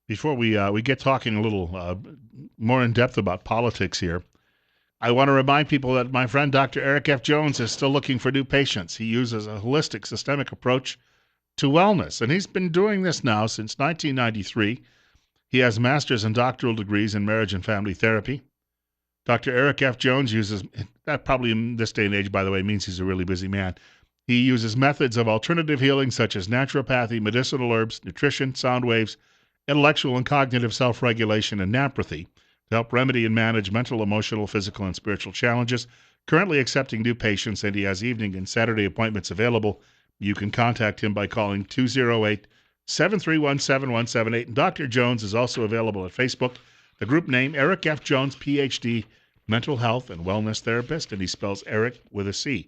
Before we get talking a little more in depth about politics here, I want to remind people that my friend Dr. Eric F. Jones is still looking for new patients. He uses a holistic, systemic approach to wellness, and he's been doing this now since 1993. He has master's and doctoral degrees in marriage and family therapy. Dr. Eric F. Jones uses, that probably in this day and age, by the way, means he's a really busy man. He uses methods of alternative healing such as naturopathy, medicinal herbs, nutrition, sound waves, intellectual and cognitive self-regulation, and napathy to help remedy and manage mental, emotional, physical, and spiritual challenges. Currently accepting new patients, and he has evening and Saturday appointments available. You can contact him by calling 208-731-7178. And Dr. Jones is also available at Facebook. The group name, Eric F. Jones, PhD, mental health and wellness therapist, and he spells Eric with a C.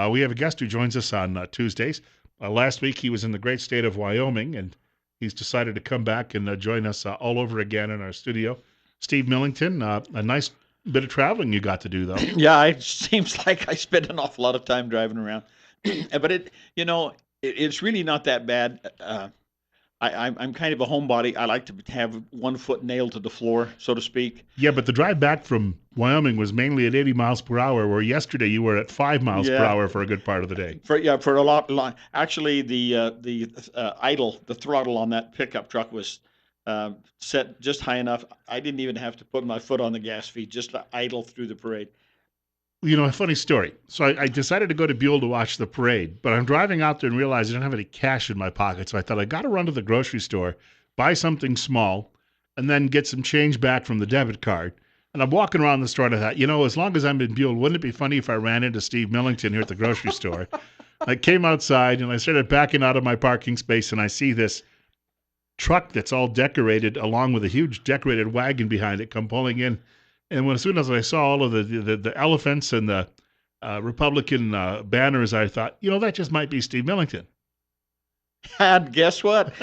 We have a guest who joins us on Tuesdays. Last week he was in the great state of Wyoming, and he's decided to come back and join us all over again in our studio. Steve Millington, a nice bit of traveling you got to do, though. Yeah, it seems like I spent an awful lot of time driving around, but it's really not that bad. I'm kind of a homebody. I like to have one foot nailed to the floor, so to speak. Yeah, but the drive back from Wyoming was mainly at 80 miles per hour, where yesterday you were at 5 miles per hour for a good part of the day. For a lot. Actually, the throttle on that pickup truck was set just high enough. I didn't even have to put my foot on the gas feed, just to idle through the parade. You know, a funny story. So I decided to go to Buell to watch the parade, but I'm driving out there and realized I don't have any cash in my pocket. So I thought I got to run to the grocery store, buy something small, and then get some change back from the debit card. And I'm walking around the store and I thought, as long as I'm in Buell, wouldn't it be funny if I ran into Steve Millington here at the grocery store? I came outside and I started backing out of my parking space, and I see this truck that's all decorated along with a huge decorated wagon behind it come pulling in. And as soon as I saw all of the elephants and the Republican banners, I thought, that just might be Steve Millington. And guess what?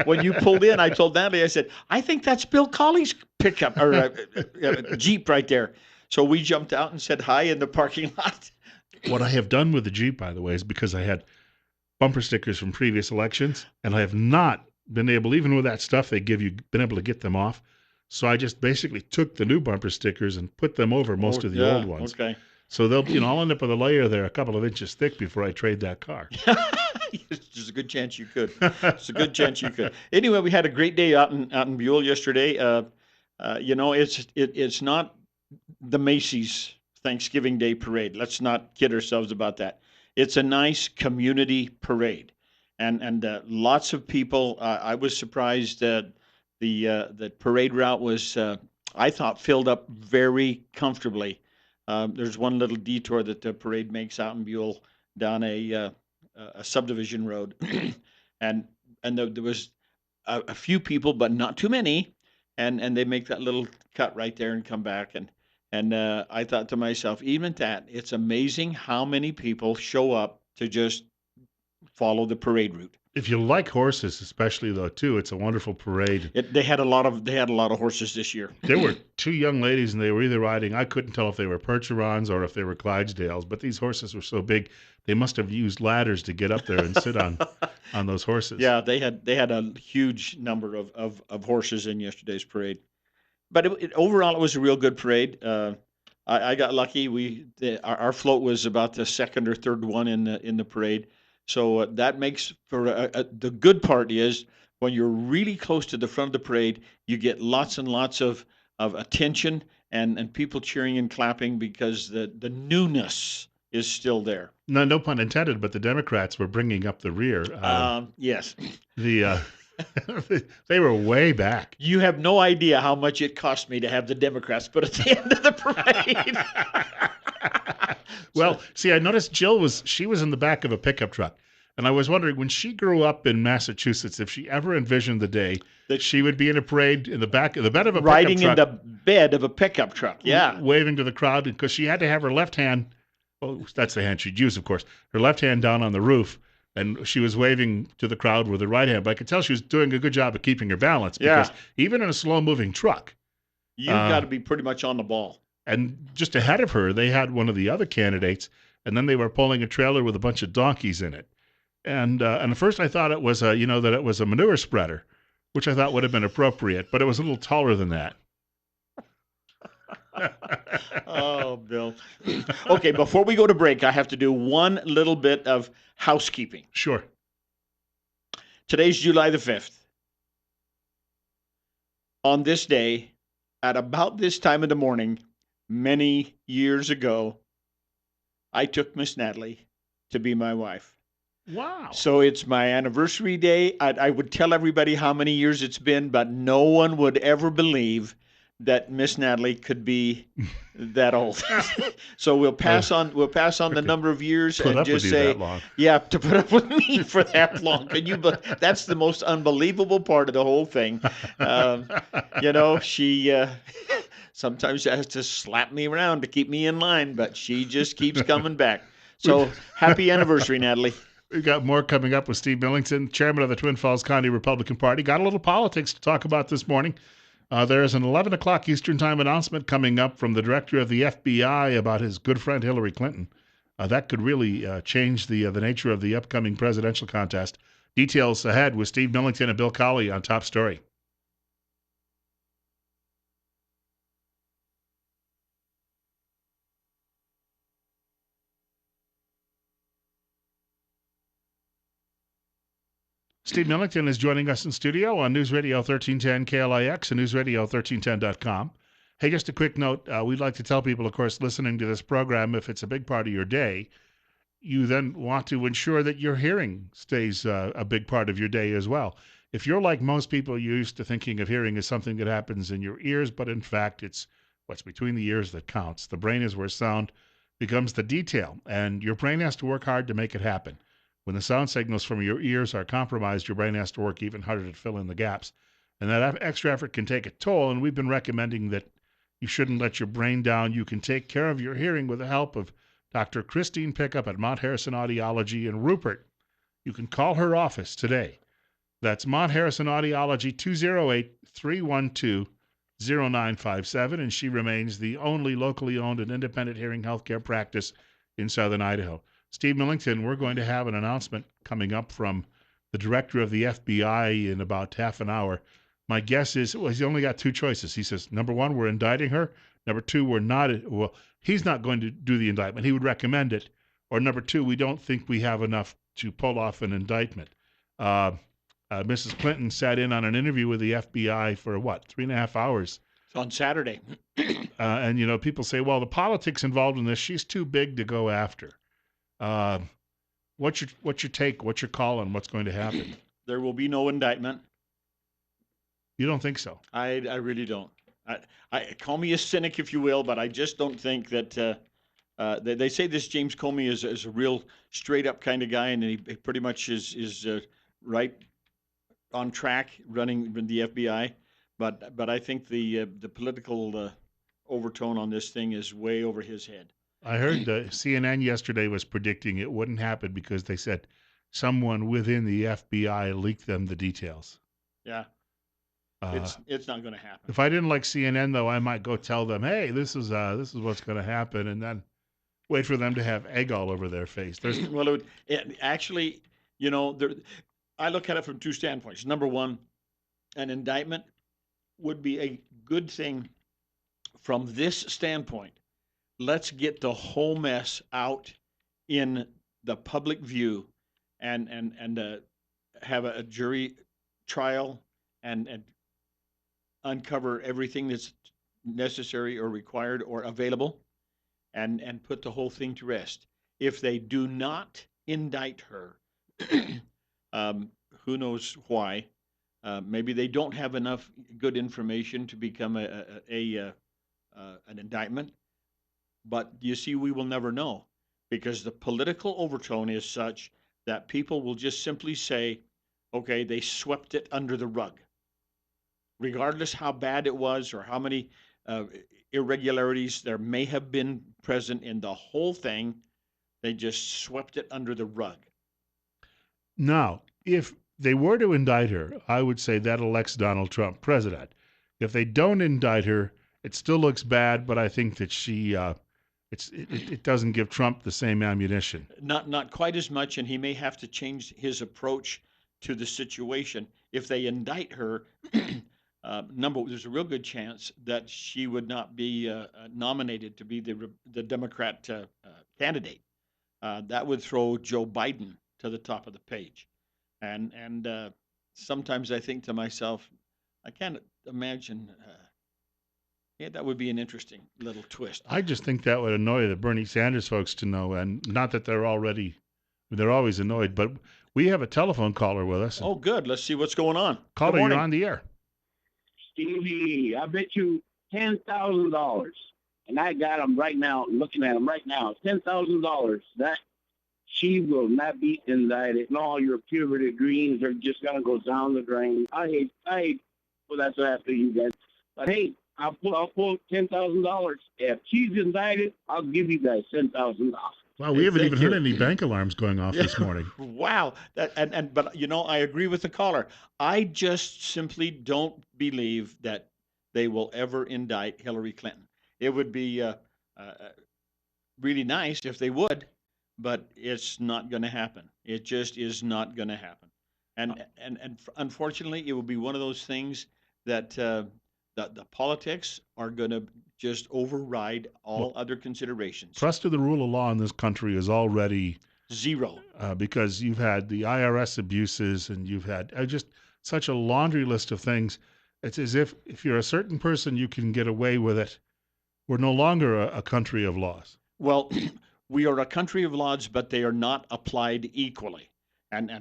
When you pulled in, I told Natalie, I said, I think that's Bill Colley's pickup or Jeep right there. So we jumped out and said hi in the parking lot. What I have done with the Jeep, by the way, is because I had bumper stickers from previous elections, and I have not been able, even with that stuff they give you, been able to get them off. So I just basically took the new bumper stickers and put them over most of the old ones. Okay. So they'll, I'll end up with a layer there a couple of inches thick before I trade that car. There's a good chance you could. It's a good chance you could. Anyway, we had a great day out in Buell yesterday. It's not the Macy's Thanksgiving Day parade. Let's not kid ourselves about that. It's a nice community parade, and lots of people. I was surprised that the parade route was, I thought, filled up very comfortably. There's one little detour that the parade makes out in Buell down a subdivision road, and there was a few people, but not too many, and they make that little cut right there and come back, and I thought to myself, even at that, it's amazing how many people show up to just follow the parade route. If you like horses, especially though, too, it's a wonderful parade. They had a lot of horses this year. There were two young ladies, and they were either riding, I couldn't tell if they were Percherons or if they were Clydesdales, but these horses were so big, they must have used ladders to get up there and sit on those horses. Yeah, they had a huge number of horses in yesterday's parade. But overall, it was a real good parade. I got lucky. Our float was about the second or third one in the parade. So that makes for the good part is when you're really close to the front of the parade, you get lots and lots of attention and people cheering and clapping because the newness is still there. No pun intended, but the Democrats were bringing up the rear. Yes. They were way back. You have no idea how much it cost me to have the Democrats put at the end of the parade. Well, see, I noticed Jill was in the back of a pickup truck. And I was wondering, when she grew up in Massachusetts, if she ever envisioned the day that she would be in a parade in the bed of a pickup truck. Riding in the bed of a pickup truck, yeah. Waving to the crowd, because she had to have her left hand, well, that's the hand she'd use, of course, her left hand down on the roof, and she was waving to the crowd with her right hand. But I could tell she was doing a good job of keeping her balance, because even in a slow-moving truck, you've got to be pretty much on the ball. And just ahead of her, they had one of the other candidates, and then they were pulling a trailer with a bunch of donkeys in it. And at first I thought it was that it was a manure spreader, which I thought would have been appropriate, but it was a little taller than that. Oh, Bill. Okay, before we go to break, I have to do one little bit of housekeeping. Sure. Today's July the 5th. On this day, at about this time of the morning, many years ago, I took Miss Natalie to be my wife. Wow. So it's my anniversary day. I would tell everybody how many years it's been, but no one would ever believe that Miss Natalie could be that old. So we'll pass on the number of years Put and up with just you say, that long. yeah, to put up with me for that long. Can you? That's the most unbelievable part of the whole thing. She sometimes has to slap me around to keep me in line, but she just keeps coming back. So happy anniversary, Natalie. We've got more coming up with Steve Millington, chairman of the Twin Falls County Republican Party. Got a little politics to talk about this morning. There is an 11 o'clock Eastern Time announcement coming up from the director of the FBI about his good friend Hillary Clinton. That could really change the nature of the upcoming presidential contest. Details ahead with Steve Millington and Bill Colley on Top Story. Steve Millington is joining us in studio on News Radio 1310 KLIX and newsradio1310.com. Hey, just a quick note. We'd like to tell people, of course, listening to this program, if it's a big part of your day, you then want to ensure that your hearing stays a big part of your day as well. If you're like most people, you're used to thinking of hearing as something that happens in your ears, but in fact, it's what's between the ears that counts. The brain is where sound becomes the detail, and your brain has to work hard to make it happen. When the sound signals from your ears are compromised, your brain has to work even harder to fill in the gaps. And that extra effort can take a toll, and we've been recommending that you shouldn't let your brain down. You can take care of your hearing with the help of Dr. Christine Pickup at Mount Harrison Audiology in Rupert. You can call her office today. That's Mount Harrison Audiology, 208-312-0957, and she remains the only locally owned and independent hearing healthcare practice in southern Idaho. Steve Millington, we're going to have an announcement coming up from the director of the FBI in about half an hour. My guess is, well, he's only got two choices. He says, number one, we're indicting her. Number two, we're not. Well, he's not going to do the indictment. He would recommend it. Or number two, we don't think we have enough to pull off an indictment. Mrs. Clinton sat in on an interview with the FBI for, 3.5 hours? It's on Saturday. And, people say, well, the politics involved in this, she's too big to go after. What's your take? What's your call on what's going to happen? There will be no indictment. You don't think so? I really don't. I call me a cynic if you will, but I just don't think that they say this James Comey is a real straight up kind of guy, and he pretty much is right on track running the FBI. But I think the political overtone on this thing is way over his head. I heard CNN yesterday was predicting it wouldn't happen because they said someone within the FBI leaked them the details. Yeah. It's not going to happen. If I didn't like CNN, though, I might go tell them, hey, this is what's going to happen, and then wait for them to have egg all over their face. Well, actually, I look at it from two standpoints. Number one, an indictment would be a good thing from this standpoint. Let's get the whole mess out in the public view and have a jury trial and uncover everything that's necessary or required or available and put the whole thing to rest. If they do not indict her, who knows why? Maybe they don't have enough good information to become an indictment. But you see, we will never know because the political overtone is such that people will just simply say, okay, they swept it under the rug. Regardless how bad it was or how many irregularities there may have been present in the whole thing, they just swept it under the rug. Now, if they were to indict her, I would say that elects Donald Trump president. If they don't indict her, it still looks bad, but I think that it doesn't give Trump the same ammunition. Not quite as much, and he may have to change his approach to the situation. If they indict her, there's a real good chance that she would not be nominated to be the Democrat candidate. That would throw Joe Biden to the top of the page. And sometimes I think to myself, I can't imagine. Yeah, that would be an interesting little twist. I just think that would annoy the Bernie Sanders folks to know, and not that they're always annoyed, but we have a telephone caller with us. Oh, good. Let's see what's going on. Good Caller, you're morning. on the air. Stevie, I bet you $10,000, and I got him right now, looking at him right now. $10,000 that she will not be indicted, and all your puberty dreams are just gonna go down the drain. I hate. Well, that's after you guys. But hey, I'll pull $10,000. If she's indicted, I'll give you guys $10,000. Wow, we haven't even heard any bank alarms going off this morning. Wow. But I agree with the caller. I just simply don't believe that they will ever indict Hillary Clinton. It would be really nice if they would, but it's not going to happen. It just is not going to happen. And unfortunately, it will be one of those things that the politics are going to just override all other considerations. Trust of the rule of law in this country is already Zero. because you've had the IRS abuses and you've had just such a laundry list of things. It's as if you're a certain person, you can get away with it. We're no longer a country of laws. Well, we are a country of laws, but they are not applied equally. And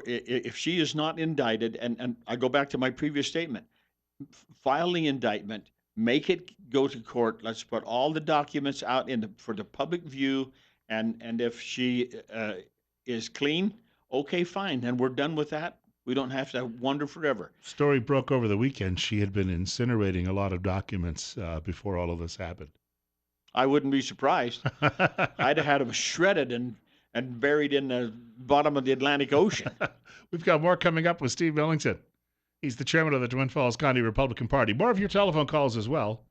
if she is not indicted, and I go back to my previous statement, file the indictment, make it go to court. Let's put all the documents out for the public view, and if she is clean, okay, fine, then we're done with that. We don't have to wonder forever. Story broke over the weekend. She had been incinerating a lot of documents before all of this happened. I wouldn't be surprised. I'd have had them shredded and buried in the bottom of the Atlantic Ocean. We've got more coming up with Steve Millington. He's the chairman of the Twin Falls County Republican Party. More of your telephone calls as well.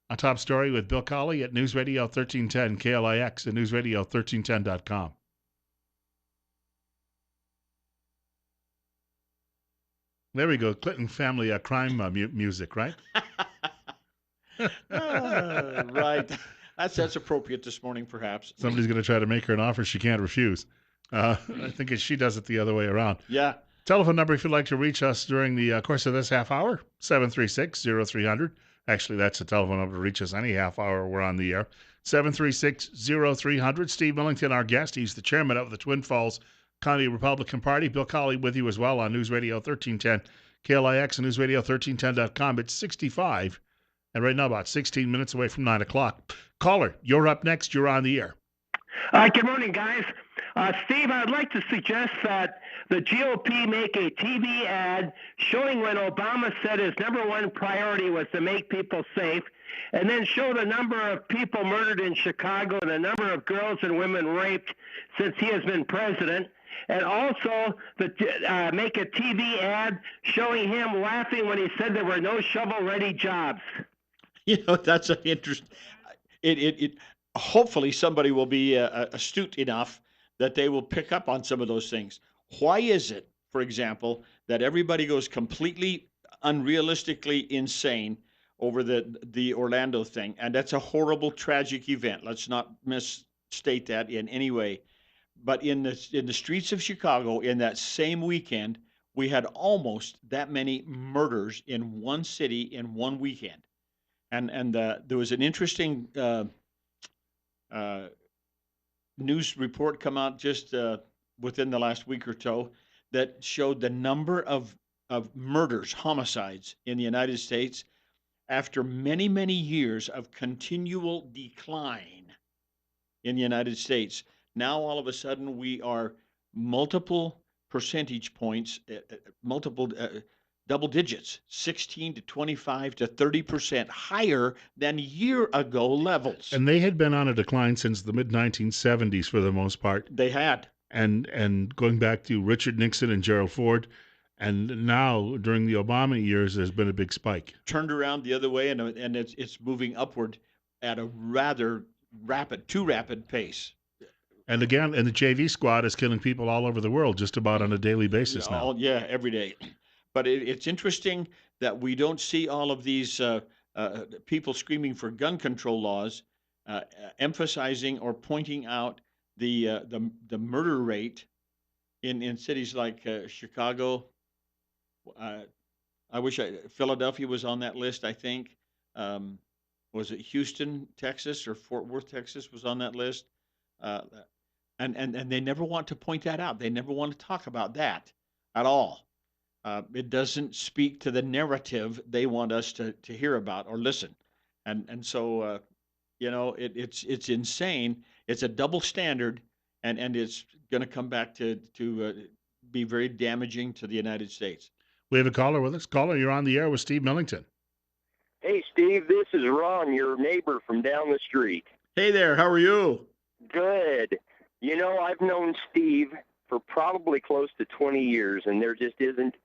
A top story with Bill Colley at News Radio 1310 KLIX and newsradio1310.com. There we go. Clinton family crime music, right? Right. That's appropriate this morning, perhaps. Somebody's going to try to make her an offer she can't refuse. I think she does it the other way around. Yeah. Telephone number if you'd like to reach us during the course of this half hour, 736-0300. Actually, that's the telephone number to reach us any half hour we're on the air. 736-0300. Steve Millington, our guest. He's the chairman of the Twin Falls County Republican Party. Bill Colley with you as well on News Radio 1310 KLIX and newsradio1310.com. It's 65, and right now about 16 minutes away from 9 o'clock. Caller, you're up next. You're on the air. Good morning, guys. Steve, I'd like to suggest that the GOP make a TV ad showing when Obama said his number one priority was to make people safe, and then show the number of people murdered in Chicago and the number of girls and women raped since he has been president. And also make a TV ad showing him laughing when he said there were no shovel-ready jobs. That's an interest. Hopefully somebody will be astute enough that they will pick up on some of those things. Why is it, for example, that everybody goes completely unrealistically insane over the Orlando thing? And that's a horrible, tragic event. Let's not misstate that in any way. But in the streets of Chicago, in that same weekend, we had almost that many murders in one city in one weekend. And there was an interesting news report come out just within the last week or so that showed the number of murders, homicides in the United States after many, many years of continual decline in the United States. Now, all of a sudden, we are multiple percentage points, multiple double digits, 16 to 25 to 30% higher than year ago levels. And they had been on a decline since the mid-1970s for the most part. They had. And going back to Richard Nixon and Gerald Ford, and now during the Obama years, there's been a big spike. Turned around the other way, and it's moving upward at a rather too rapid pace. And again, and the JV squad is killing people all over the world just about on a daily basis now. Yeah, every day. But it's interesting that we don't see all of these people screaming for gun control laws, emphasizing or pointing out the murder rate in cities like Chicago. Uh, Philadelphia was on that list. I think um, was it Houston, Texas, or Fort Worth, Texas, was on that list. Uh, and they never want to point that out. They never want to talk about that at all. It doesn't speak to the narrative they want us to hear about or listen. And so it's insane. It's a double standard, and it's going to come back to be very damaging to the United States. We have a caller with us. Caller, you're on the air with Steve Millington. Hey, Steve, this is Ron, your neighbor from down the street. Hey there, how are you? Good. You know, I've known Steve for probably close to 20 years, and there just isn't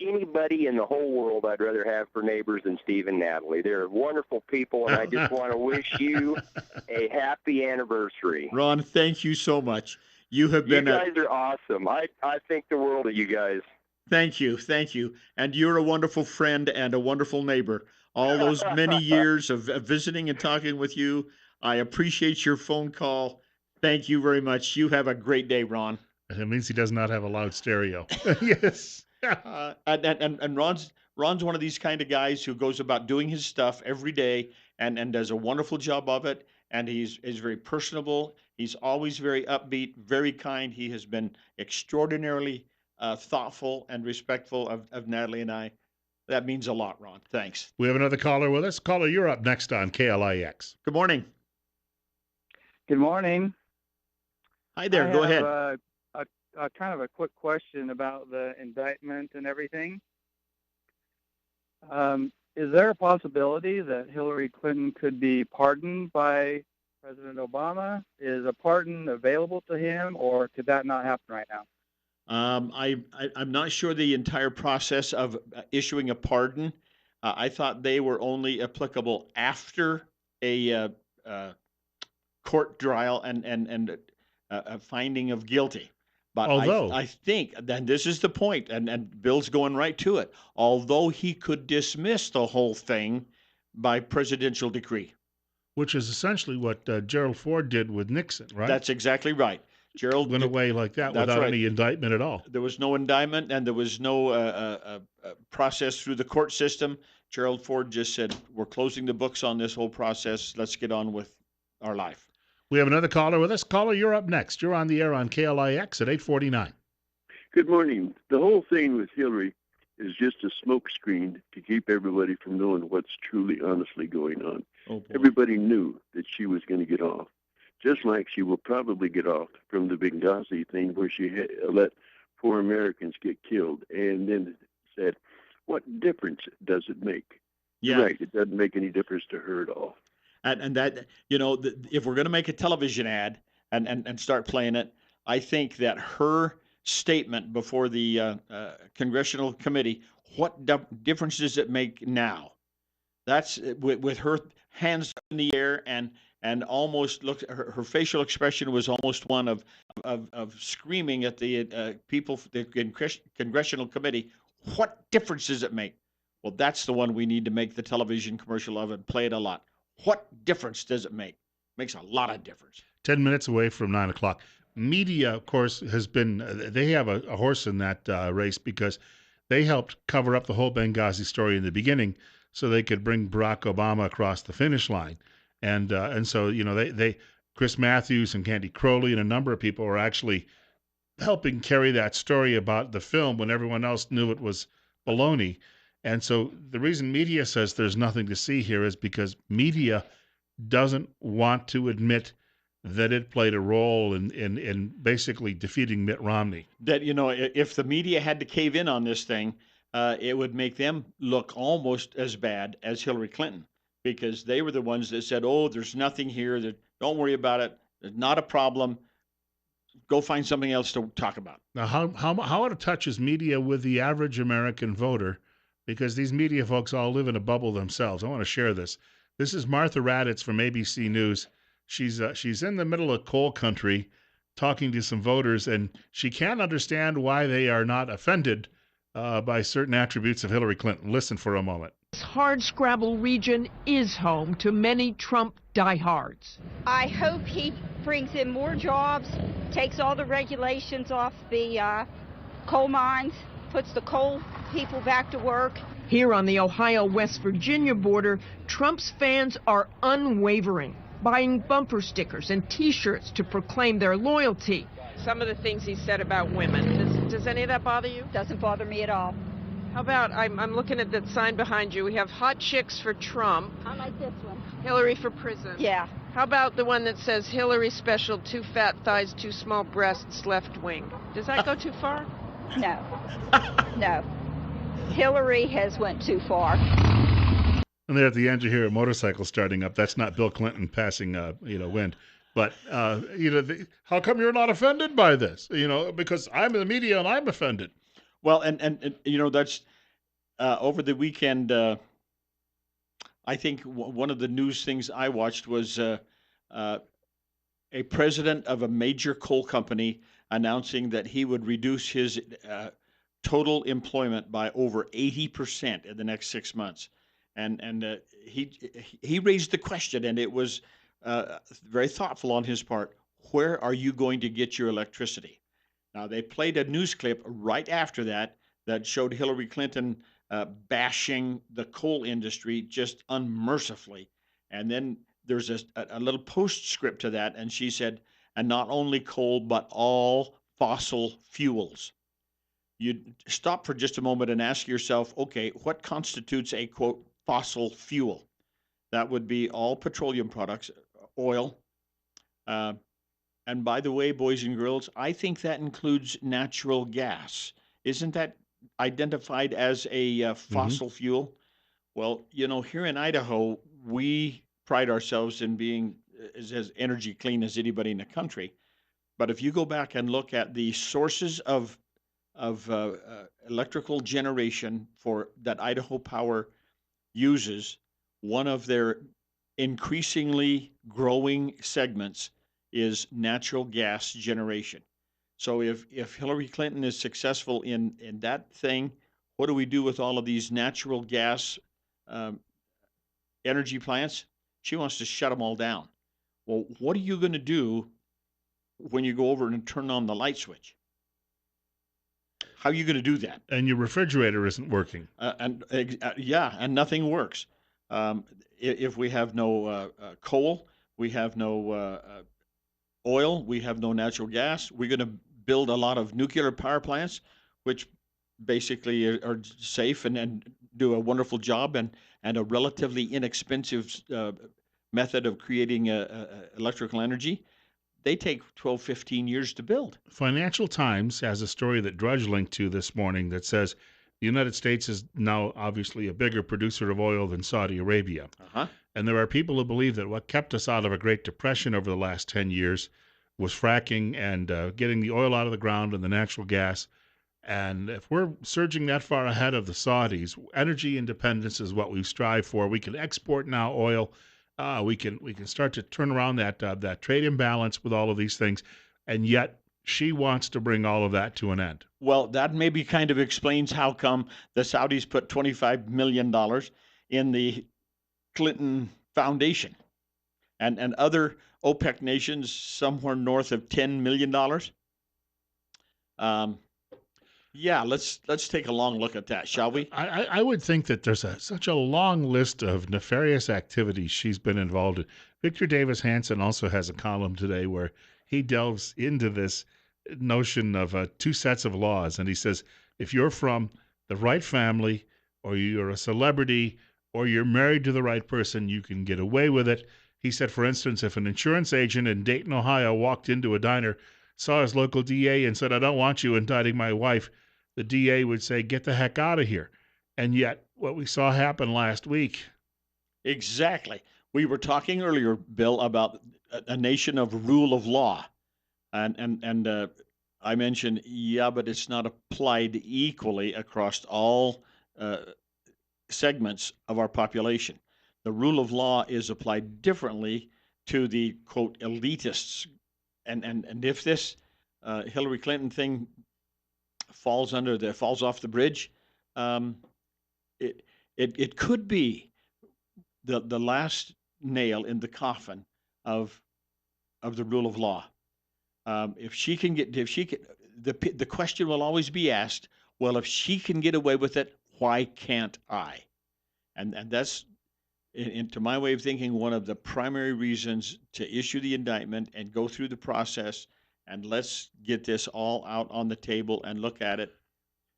anybody in the whole world I'd rather have for neighbors than Steve and Natalie. They're wonderful people, and I just want to wish you a happy anniversary. Ron, thank you so much. You have been. You guys are awesome. I think the world of you guys. Thank you, thank you. And you're a wonderful friend and a wonderful neighbor. All those many years of visiting and talking with you, I appreciate your phone call. Thank you very much. You have a great day, Ron. It means he does not have a loud stereo. Yes. And Ron's one of these kind of guys who goes about doing his stuff every day and does a wonderful job of it. And he's very personable. He's always very upbeat, very kind. He has been extraordinarily thoughtful and respectful of Natalie and I. That means a lot, Ron. Thanks. We have another caller with us. Caller, you're up next on KLIX. Good morning. Good morning. Hi there. Go ahead. A kind of a quick question about the indictment and everything. Is there a possibility that Hillary Clinton could be pardoned by President Obama? Is a pardon available to him, or could that not happen right now? I'm not sure the entire process of issuing a pardon. I thought they were only applicable after a court trial and a finding of guilty. But Although, I think, and this is the point, and Bill's going right to it, although he could dismiss the whole thing by presidential decree. which is essentially what Gerald Ford did with Nixon, right? That's exactly right. Gerald went away like that That's without right. any indictment at all. There was no indictment, and there was no process through the court system. Gerald Ford just said, "We're closing the books on this whole process. Let's get on with our life." We have another caller with us. Caller, you're up next. You're on the air on KLIX at 8:49. Good morning. The whole thing with Hillary is just a smokescreen to keep everybody from knowing what's truly, honestly going on. Oh, boy. Everybody knew that she was going to get off, just like she will probably get off from the Benghazi thing where she let 4 Americans get killed and then said, what difference does it make? Yeah. You're right. It doesn't make any difference to her at all. And that, if we're going to make a television ad and start playing it, I think that her statement before the congressional committee, what difference does it make now? That's with her hands in the air and almost her facial expression was almost one of screaming at the people, the congressional committee. What difference does it make? Well, that's the one we need to make the television commercial of and play it a lot. What difference does it make? Makes a lot of difference. 10 minutes away from 9 o'clock. Media, of course, has been, they have a horse in that race because they helped cover up the whole Benghazi story in the beginning so they could bring Barack Obama across the finish line. And so, they Chris Matthews and Candy Crowley and a number of people are actually helping carry that story about the film when everyone else knew it was baloney. And so the reason media says there's nothing to see here is because media doesn't want to admit that it played a role in basically defeating Mitt Romney. That, if the media had to cave in on this thing, it would make them look almost as bad as Hillary Clinton, because they were the ones that said, oh, there's nothing here. Don't worry about it. There's not a problem. Go find something else to talk about. Now, how out of touch is media with the average American voter? Because these media folks all live in a bubble themselves. I want to share this. This is Martha Raddatz from ABC News She's in the middle of coal country, talking to some voters, and she can't understand why they are not offended by certain attributes of Hillary Clinton. Listen for a moment. This hardscrabble region is home to many Trump diehards. I hope he brings in more jobs, takes all the regulations off the coal mines, puts the coal people back to work. Here on the Ohio-West Virginia border, Trump's fans are unwavering, buying bumper stickers and T-shirts to proclaim their loyalty. Some of the things he said about women, does any of that bother you? Doesn't bother me at all. How about, I'm looking at that sign behind you. We have hot chicks for Trump. I like this one. Hillary for prison. Yeah. How about the one that says Hillary special, 2 fat thighs, 2 small breasts, left wing? Does that go too far? No. No. Hillary has went too far. And there at the end, you hear a motorcycle starting up. That's not Bill Clinton passing, wind. But, how come you're not offended by this? Because I'm in the media and I'm offended. Well, and that's over the weekend. I think one of the news things I watched was a president of a major coal company announcing that he would reduce his total employment by over 80% in the next 6 months. And he raised the question, and it was very thoughtful on his part. Where are you going to get your electricity? Now, they played a news clip right after that showed Hillary Clinton bashing the coal industry just unmercifully. And then there's a little postscript to that, and she said, and not only coal, but all fossil fuels. You stop for just a moment and ask yourself, okay, what constitutes a, quote, fossil fuel? That would be all petroleum products, oil. And by the way, boys and girls, I think that includes natural gas. Isn't that identified as a fossil fuel? Well, here in Idaho, we pride ourselves in being as energy clean as anybody in the country. But if you go back and look at the sources of electrical generation for that Idaho Power uses, one of their increasingly growing segments is natural gas generation. So if Hillary Clinton is successful in that thing, what do we do with all of these natural gas energy plants? She wants to shut them all down. Well, what are you going to do when you go over and turn on the light switch? How are you going to do that? And your refrigerator isn't working. And nothing works. If we have no coal, we have no oil, we have no natural gas. We're going to build a lot of nuclear power plants, which basically are safe and do a wonderful job and a relatively inexpensive method of creating electrical energy. They take 12, 15 years to build. Financial Times has a story that Drudge linked to this morning that says the United States is now obviously a bigger producer of oil than Saudi Arabia. Uh-huh. And there are people who believe that what kept us out of a Great Depression over the last 10 years was fracking and getting the oil out of the ground and the natural gas. And if we're surging that far ahead of the Saudis, energy independence is what we strive for. We can export now oil. We can start to turn around that trade imbalance with all of these things, and yet she wants to bring all of that to an end. Well, that maybe kind of explains how come the Saudis put $25 million in the Clinton Foundation, and other OPEC nations somewhere north of $10 million. Let's take a long look at that, shall we? I would think that there's such a long list of nefarious activities she's been involved in. Victor Davis Hanson also has a column today where he delves into this notion of 2 sets of laws. And he says, if you're from the right family, or you're a celebrity, or you're married to the right person, you can get away with it. He said, for instance, if an insurance agent in Dayton, Ohio walked into a diner, saw his local DA and said, I don't want you indicting my wife, the DA would say, get the heck out of here. And yet, what we saw happen last week. Exactly. We were talking earlier, Bill, about a nation of rule of law. And I mentioned, but it's not applied equally across all segments of our population. The rule of law is applied differently to the quote elitists. And if this Hillary Clinton thing falls off the bridge, um, it it could be the last nail in the coffin of the rule of law. If she can, the question will always be asked. Well, if she can get away with it, why can't I? And that's, to my way of thinking, one of the primary reasons to issue the indictment and go through the process. And let's get this all out on the table and look at it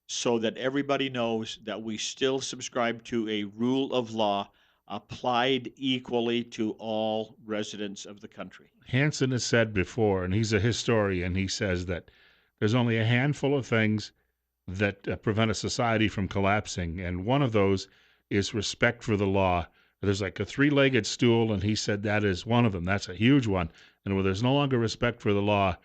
so that everybody knows that we still subscribe to a rule of law applied equally to all residents of the country. Hansen has said before, and he's a historian, he says that there's only a handful of things that prevent a society from collapsing, and one of those is respect for the law. There's like a three-legged stool, and he said that is one of them. That's a huge one. And where there's no longer respect for the law,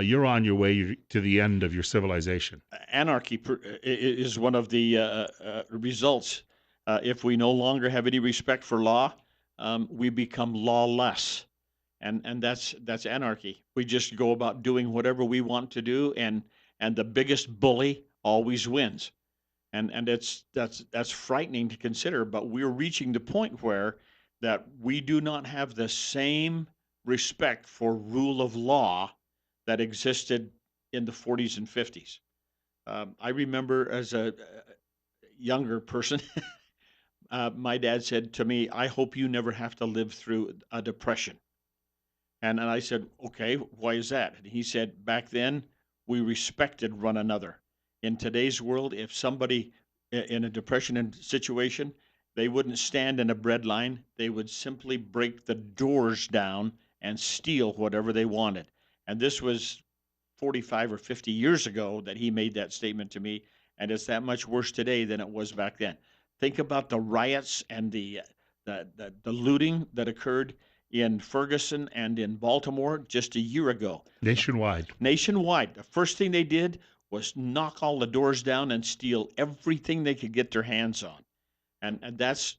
you're on your way to the end of your civilization. Anarchy is one of the results. If we no longer have any respect for law, we become lawless, and that's anarchy. We just go about doing whatever we want to do, and the biggest bully always wins, and that's frightening to consider. But we're reaching the point where that we do not have the same respect for rule of law that existed in the 40s and 50s. I remember as a younger person, my dad said to me, "I hope you never have to live through a depression." And I said, "Okay, why is that?" And he said, "Back then, we respected one another. In today's world, if somebody in a depression situation, they wouldn't stand in a bread line. They would simply break the doors down and steal whatever they wanted." And this was 45 or 50 years ago that he made that statement to me, and it's that much worse today than it was back then. Think about the riots and the looting that occurred in Ferguson and in Baltimore just a year ago. Nationwide. The first thing they did was knock all the doors down and steal everything they could get their hands on. And that's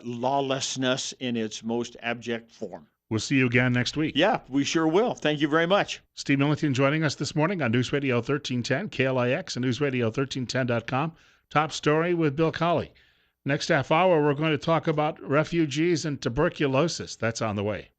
lawlessness in its most abject form. We'll see you again next week. Yeah, we sure will. Thank you very much. Steve Millington joining us this morning on News Radio 1310, KLIX, and NewsRadio1310.com. Top story with Bill Colley. Next half hour, we're going to talk about refugees and tuberculosis. That's on the way.